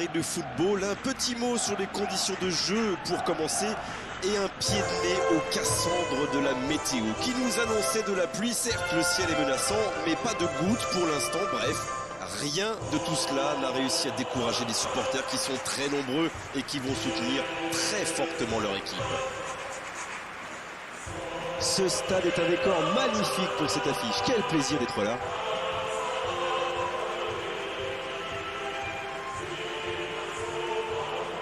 préparer le football. Un petit mot sur les conditions de jeu pour commencer et un pied de nez au Cassandre de la météo qui nous annonçait de la pluie. Certes, le ciel est menaçant, mais pas de gouttes pour l'instant. Bref, rien de tout cela n'a réussi à décourager les supporters qui sont très nombreux et qui vont soutenir très fortement leur équipe. Ce stade est un décor magnifique pour cette affiche. Quel plaisir d'être là.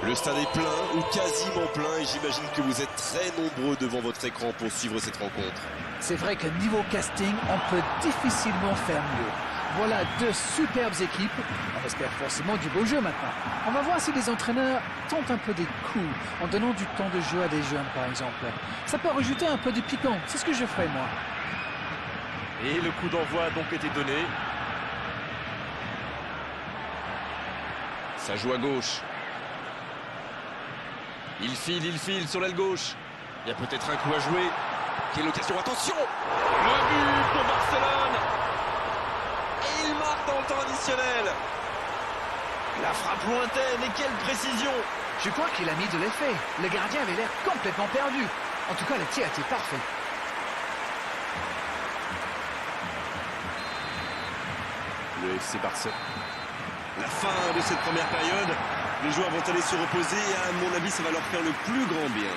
Le stade est plein ou quasiment plein et j'imagine que vous êtes très nombreux devant votre écran pour suivre cette rencontre. C'est vrai que niveau casting, on peut difficilement faire mieux. Voilà deux superbes équipes. On espère forcément du beau jeu maintenant. On va voir si les entraîneurs tentent un peu des coups en donnant du temps de jeu à des jeunes par exemple. Ça peut rajouter un peu de piquant. C'est ce que je ferai moi. Et le coup d'envoi a donc été donné. Ça joue à gauche. Il file sur l'aile gauche. Il y a peut-être un coup à jouer. Quelle occasion, attention! Le but pour Barcelone. Et il marque dans le temps additionnel. La frappe lointaine et quelle précision! Je crois qu'il a mis de l'effet. Le gardien avait l'air complètement perdu. En tout cas, le tir était parfait. Le FC Barcelone. La fin de cette première période. Les joueurs vont aller se reposer et à mon avis, ça va leur faire le plus grand bien.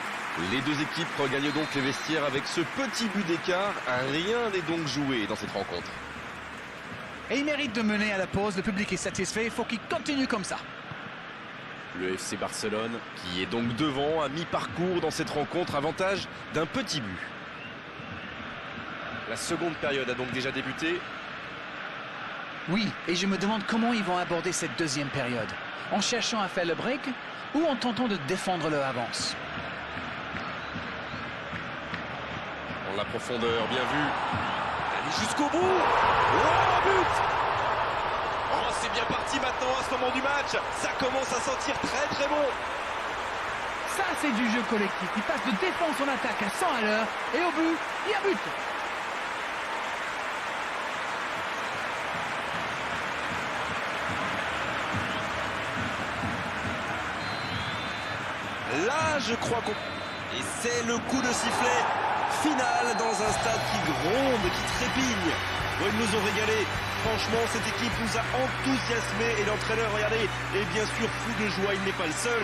Les deux équipes regagnent donc les vestiaires avec ce petit but d'écart. Rien n'est donc joué dans cette rencontre. Et il mérite de mener à la pause. Le public est satisfait. Il faut qu'il continue comme ça. Le FC Barcelone qui est donc devant à mi-parcours dans cette rencontre, avantage d'un petit but. La seconde période a donc déjà débuté. Oui, et je me demande comment ils vont aborder cette deuxième période. En cherchant à faire le break ou en tentant de défendre leur avance. En la profondeur, bien vu. Allez jusqu'au bout. Oh, but! Oh, c'est bien parti maintenant à ce moment du match. Ça commence à sentir très très bon. Ça, c'est du jeu collectif. Il passe de défense en attaque à 100 à l'heure. Et au but, il y a but. Là, je crois qu'on... Et c'est le coup de sifflet final dans un stade qui gronde, qui trépigne. Bon, ils nous ont régalé. Franchement, cette équipe nous a enthousiasmés. Et l'entraîneur, regardez, est bien sûr fou de joie. Il n'est pas le seul.